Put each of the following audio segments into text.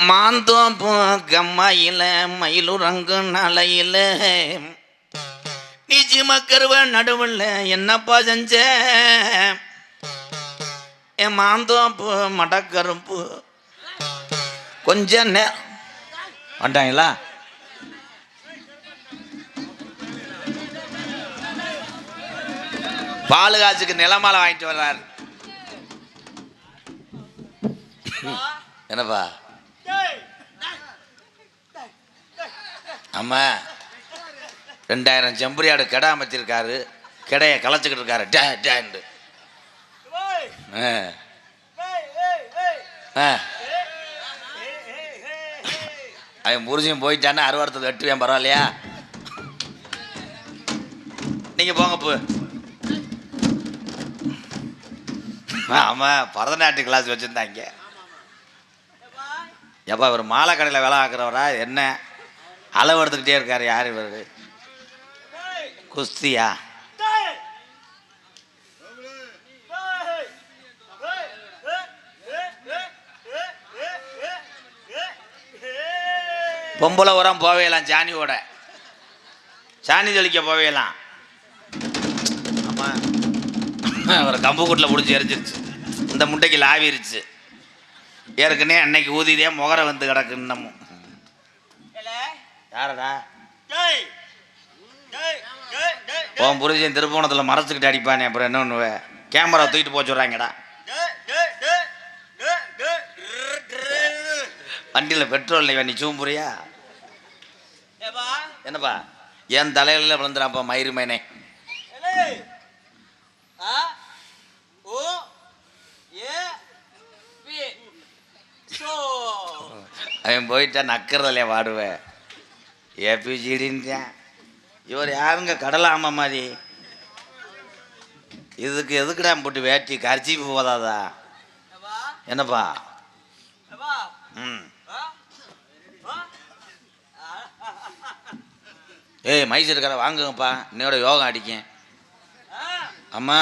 மாந்தோப்பு கம்மாயில மயிலுறங்கு நலையில நீச்சி மக்கருவ நடுவில் என்னப்பா செஞ்ச என் மாந்தோப்பு மடக்கருப்பு கொஞ்ச வந்துட்டாங்களா? பால் காசுக்கு நிலமாலை வாங்கிட்டு வர்றாரு. என்னப்பா? ஆமா, 2000 செம்பரியாடு கடை அமைச்சிருக்காரு. கடையை களைச்சிக்கிட்டு இருக்காரு. அவன் முறிஞ்சும் போயிட்டான்னு அறுவாரத்தில் வெட்டுவேன், பரவாயில்லையா? நீங்க போங்க போ. ஆமா, பரதநாட்டிய கிளாஸ் வச்சிருந்தாங்க. எப்பா இவர் மாலை கடையில் வேலை ஆக்குறவரா என்ன? அளவு எடுத்துக்கிட்டே இருக்காரு. யார் இவர்? குஸ்தியா? பொம்பளை உரம் போவேலாம், சாணியோட சாணி தெளிக்க போவேலாம். ஆமாம், அவரை கம்பு கூட்டில் பிடிச்சி எரிஞ்சிருச்சு. இந்த முட்டைக்கு லாவிருச்சு. ஏற்கனவே அன்னைக்கு ஊதிதே முகரை வந்து கிடக்கு. இன்னமும் யாரடா? உன் புரிஜன் திருப்போணத்தில் மறைச்சிக்கிட்டு அடிப்பானே, அப்புறம் என்ன ஒன்று கேமரா தூக்கிட்டு போக சொல்கிறாங்கடா. வண்டியில் பெட்ரோல் இல்லை, நீ சூம்புறியா? என்னப்பா என் தலையில விழுந்துறாப்பா மயிறு மேனே. அவன் போயிட்டா நக்கிறதில்லையா வாடுவேன். ஏபிஜிடின்றான். இவர் யாருங்க? கடலாமா மாதிரி. இதுக்கு எதுக்குடா போட்டு வேட்டி கரிச்சி போதாதா? என்னப்பா? ஏய் மைசூர்கார வாங்குங்கப்பா, இன்னையோட யோகா அடிக்கேன். அம்மா,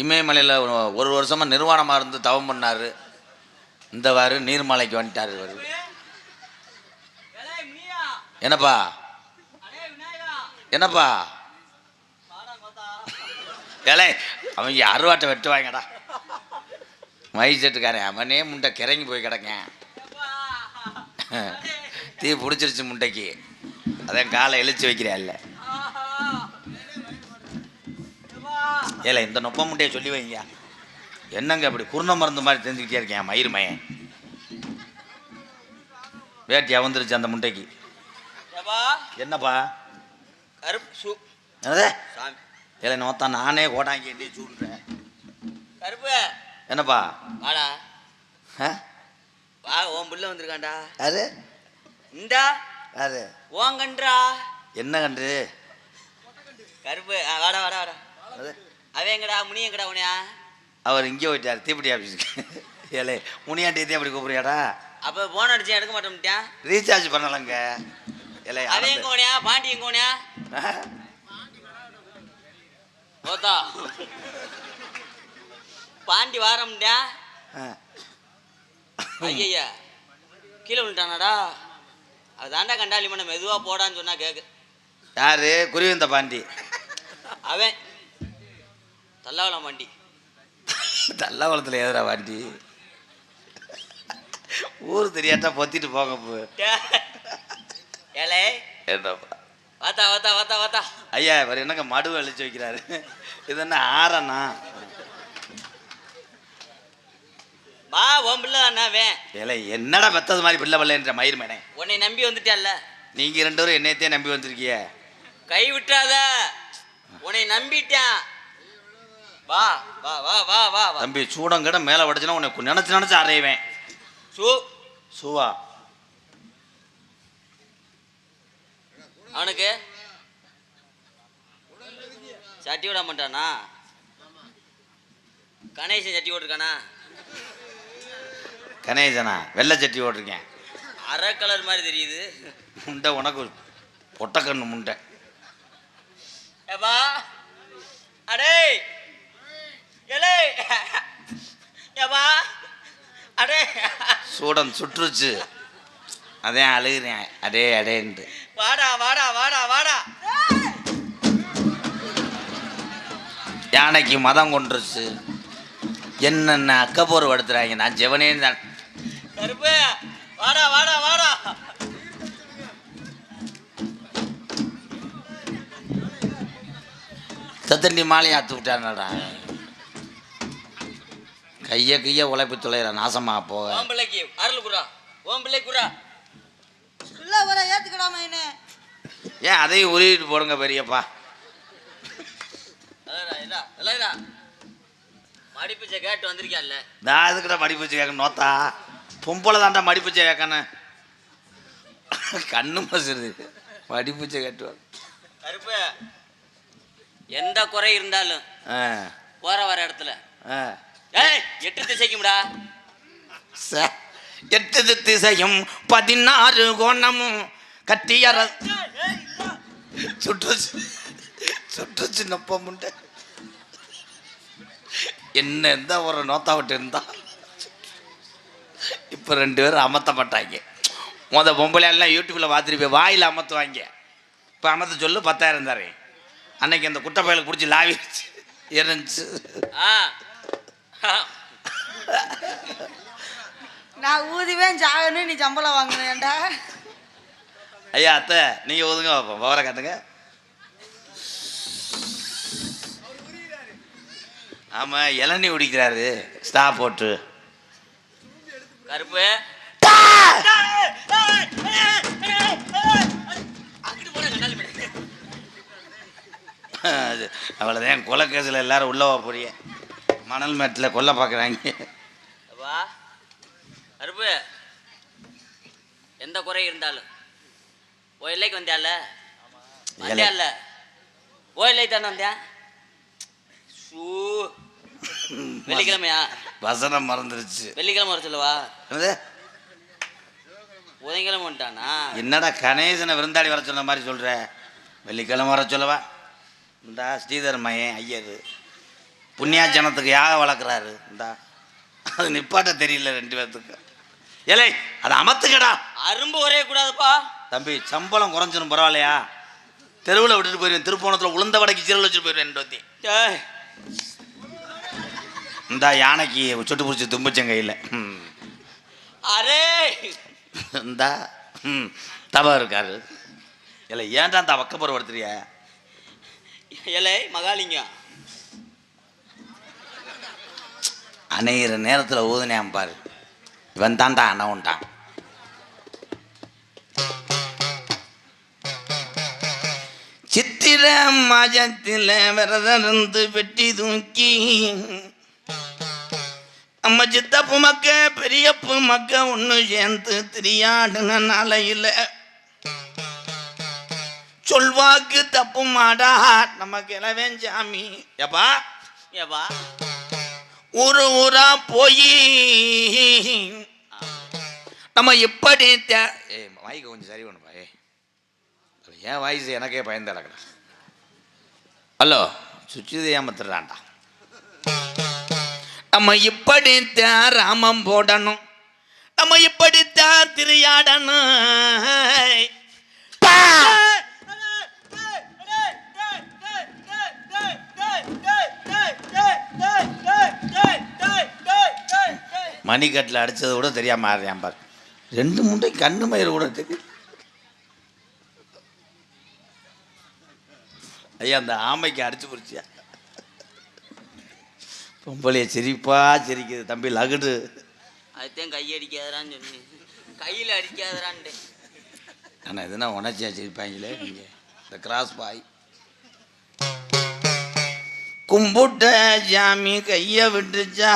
இமயமலையில் 1 வருஷமாக நிர்வாணமாக இருந்து தவம் பண்ணார். இந்த வாரு நீர்மலைக்கு வந்துட்டார் இவர். என்னப்பா? என்னப்பா? ஏலே அவங்க அருவாட்டை வெட்டுவாங்கடா. மைசெட்டுக்காரன் அவனே முண்டை கிறங்கி போய் கிடக்கேன். தீ பிடிச்சிருச்சு முண்டைக்கு. அதான் காலை இழிச்சு வைக்கிறேன். இல்லை ஏல இந்த நொப்ப முட்டையை சொல்லி வைங்க. என்னங்க அப்படி குருண மருந்து மாதிரி தெரிஞ்சுக்கிட்டே இருக்கேன் மயிறு மயன். வேட்டியா வந்துருச்சு அந்த முட்டைக்கு. என்னப்பா? கருப்பு ஏல நோத்தா நானே கோடாங்கி எண்ணி சூடுறேன். கருப்பு என்னப்பா? வாடா வா, உன் புள்ள வந்திருக்காண்டா. அது இந்தா அது ஓன் கன்றா. என்ன கன்று? கருப்பு. வாடா வாடா வாடா. அவன் எங்கடா? முனி எங்கடா? உனியா அவர் இங்கே போயிட்டார் தீப்பெட்டி ஆஃபீஸுக்கு. ஏலே முனியாண்டி அப்படி கூப்பிடுறியாடா? அப்போ போன் அடிச்சு எடுக்க மாட்டேன்ட்டான். ரீசார்ஜ் பண்ணலங்க. ஏலே அவன் எங்க ஓனியா? பாண்டி எங்க ஓனியா? ஓத்தா பாண்டி வாரம்டா. ஐயா கீழே விழுட்டானாடா. அதுதாண்டா கண்டாலி மண்ணை மெதுவாக போடான்னு சொன்னா கேட்கு. யாரு? குருவிந்த பாண்டி. அவன் தல்லாவளம் பாண்டி. தல்லாவளத்தில் ஏதுடா பாண்டி? ஊர் தெரியாட்டா பொத்திட்டு போங்க போ. ஏலே என்னப்பா? வாத்தா வாத்தா வாத்தா வாத்தா. ஐயா இவர் என்னங்க மடுவை அழிச்சு வைக்கிறாரு? இது என்ன ஆறண்ணா? வா, உன் பிள்ளை தானே. ஏலே என்னடா பெத்தது மாதிரி பிள்ளை பிள்ளைன்ற மயிர் மேனே. உன்னை நம்பி வந்துட்டியால. நீங்க 2 பேரும் என்னையத்தையே நம்பி வந்திருக்கிய. கை விட்டாத, உன்னை நம்பிட்டேன். வா வா வா வா வா தம்பி. சூடங்கட மேலே உடச்சுன்னா உன்னை நினைச்சு அறையுவேன். சூவா அவனுக்கு சட்டி விட மாட்டானா? கணேசன் சட்டி ஓட்டிருக்கானா? கணேசனா வெள்ளை சட்டி ஓட்டிருக்கேன். அரை கலர் மாதிரி தெரியுது முண்டை. உனக்கு பொட்டக்கண்ணு முண்டை. ஏப்பா அடே ஏலே ஏப்பா அடே சூடன் சுற்றுச்சு. அதான் அழுகிறேன் அடே அடேன்ட்டு. வாடா வாடா வாடா வாடா. யானைக்கு மதம் கொண்டுருச்சு. என்னென்ன அக்கப்போர் படுத்துறாங்க. நான் ஜெவனே தான். கருப்பு வாடா வாடா வாடா. தத்தண்டி மாலையை ஆத்து விட்டானடா. கைய உழைப்பு தொலைற நாசமா போக. ஓம் பிள்ளைக்கு அருள் குரா. ஓம் பிள்ளை குரா. உள்ள வர ஏத்துக்கடாமா என்ன? ஏன் அதையும் உருவிட்டு போடுங்க பெரியப்பா. மடிப்பிச்சை கேட்டு வந்திருக்கேன்ல. நான் அதுக்கிட்ட மடிப்பிச்சு கேட்கணும். நோத்தா பொம்பளை தாண்டா மடிப்பிச்சை கேட்கணும். கண்ணு மசுது மடிப்பிச்சை கேட்டுவாங்க. கருப்பு எந்த குறை இருந்தாலும் போற வர இடத்துல 8 திசைக்கும்டா. 8 திசையும் 16 கோணமும் கட்டியற சுற்றுச்சு நொப்பமுண்ட. என்ன இருந்தா ஒரு நோத்தா விட்டு இருந்தா இப்போ 2 பேரும் அமர்த்தப்பட்டாங்க. பொம்பளை எல்லாம் யூடியூப்ல பார்த்துட்டு போய் வாயில் அமர்த்துவாங்க. இப்போ அமர்த்த சொல்லு 10,000 தரேன். அன்னைக்கு அந்த குட்டை பயலுக்கு பிடிச்சி லாவிச்சு இருந்துச்சு. நான் ஊதிவேன் ஜாகன்னு நீ சம்பளம் வாங்கினேன்டா. ஐயா அத்தை நீங்க ஊதுங்க பார்ப்போம். பவரை காட்டுங்க. ஆமா இளநீ குடிக்கிறாரு ஸ்டா போட்டு. கருப்பு அவ்வளோதான். கொலை கேஸில் எல்லாரும் உள்ளவா போறிய மணல் மேட்டில் கொல்ல பார்க்குறாங்க. கருப்பு எந்த குறை இருந்தாலும் ஓ எல்லைக்கு வந்தியால வந்தியால ஓ எல்லை தானே வந்தேன். வெள்ளிக்கிழமையா வசனம் மறந்துருச்சு. வெள்ளிக்கிழமை வர சொல்லவா? புதன்கிழமை வந்துட்டானா? என்னடா கணேசனை விருந்தாடி வர சொன்ன மாதிரி சொல்ற. வெள்ளிக்கிழமை வர சொல்லவா? இந்தா ஸ்ரீதர் மையன் ஐயர் புண்ணியாச்சனத்துக்கு யாக வளர்க்குறாரு. இந்தா அது நிப்பாட்ட தெரியல 2 பேர்த்துக்கு. ஏலே அதை அமர்த்துக்கடா. அரும்பு ஒரே கூடாதுப்பா. தம்பி சம்பளம் குறைஞ்சிடும் பரவாயில்லையா? தெருவில் விட்டுட்டு போயிருவேன். திருப்போணத்தில் உளுந்த வடைக்கு சீரல் வச்சுட்டு போயிருவேன். 2 வத்தி இந்தா யானைக்கு சுட்டு பிடிச்சி தும்பிச்சன் கையில். அரே இந்தா தவா இருக்காரு. இல்லை ஏன்டா அந்த வக்கப்போர் படுத்துறிய? இலை மகாலிங்கம் அணையிற நேரத்தில் ஊதுனேன் பாரு. இவன் தான்டா அணவுண்டான். சித்திர மாஜத்தில் விரதருந்து வெட்டி தூக்கி நம்ம சித்தப்பு மக்க பெரியப்பு மக்க ஒன்று சேர்ந்து திரியாடுன நாளையில் சொல்வாக்கு தப்பு மாடா நம்ம கிளவேன் சாமி. ஏப்பா ஏப்பா ஊரா போய் நம்ம எப்படி வாய்க்கு கொஞ்சம் சரி பண்ணுப்பா. ஏன் வாய்ஸ் எனக்கே பயந்து இறக்கடா. ஹலோ சுச்சுது ஏமாத்துறான்டா. நம்ம இப்படித்தான் ராமம் போடணும். நம்ம இப்படித்தான் திரியாடணும். மணிக்கட்டில் அடிச்சது கூட தெரியாம ஆடுறேன் பாரு. 2 முண்டை கண்ணு மயிறு கூட தெரியும். ஐயா அந்த ஆமைக்கு அடிச்சு போடுச்சியா? பொம்பளைய சிரிப்பா சிரிக்குது. தம்பி லகுடு அதுதான் கையடிக்காதரான்னு சொன்னேன். கையில் அடிக்காதரான்ட்டு. ஆனால் எதுனா உணர்ச்சியா சிரிப்பாங்களே நீங்கள். இந்த கிராஸ் பாய் கும்பிட்ட சாமி கையை விட்டுச்சா.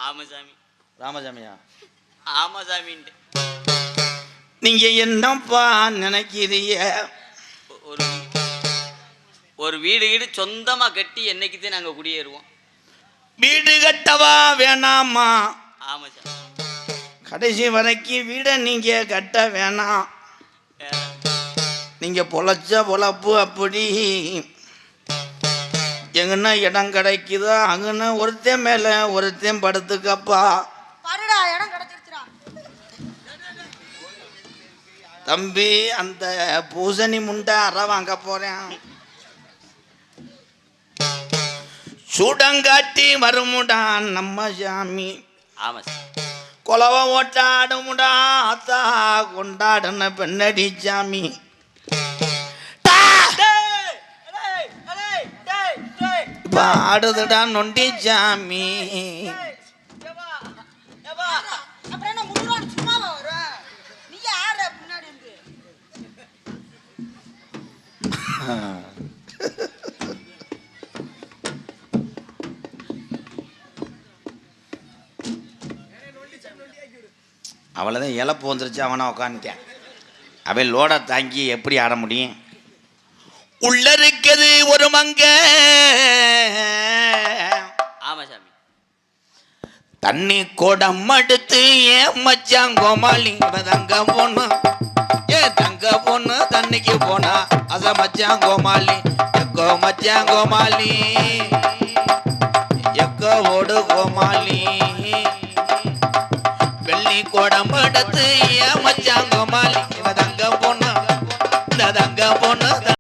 ஆமசாமி ராமசாமியா? ஆமசாமின்ட்டு. நீங்க என்னப்பா நினைக்கிறீங்க? ஒரு வீடு சொந்தமா கட்டி என்னைக்குதான் நாங்க குடியேறுவோம். வீடு கட்டவா வேணாமா? ஆமா சார். கடைசி வரைக்கும் வீடை நீங்க கட்ட வேணாம். நீங்க பொழைச்ச பொழப்பு அப்படி. எங்கன்னா இடம் கிடைக்குதோ அங்கன்னா ஒருத்தன் மேல ஒருத்தன் படுத்துக்கப்பா. பாருடா இடம் கிடைச்சிருச்சுடா. தம்பி அந்த பூசணி முண்டை அற வாங்க போறேன். சுடங்காட்டி வருமுடான் நம்ம சாமி. ஆமா சாமி. கொலவ ஓட்டாடுமுடா அத்தா கொண்டாடுன பெண்ணடி சாமி. பாடுதுடா நொண்டி சாமி. அவ்வளோதான் இழப்பு வந்துருச்சு. அவனை உக்காந்துட்டேன். அவன் லோட தாங்கி எப்படி ஆட முடியும்? உள்ள இருக்குது ஒரு மங்க. ஆமா சாமி. தண்ணி கோடம் எடுத்து ஏன் மச்சான் கோமாளி தங்க பொண்ணு தங்க பொண்ணு தண்ணிக்கு போனா அத மச்சான் கோமாளி எக்கோ மச்சான் கோமாளி எக்கோ ஓடு கோமாளி. வெள்ளி கோடம் எடுத்து ஏன் மச்சான் கோமாளி தங்க பொண்ணு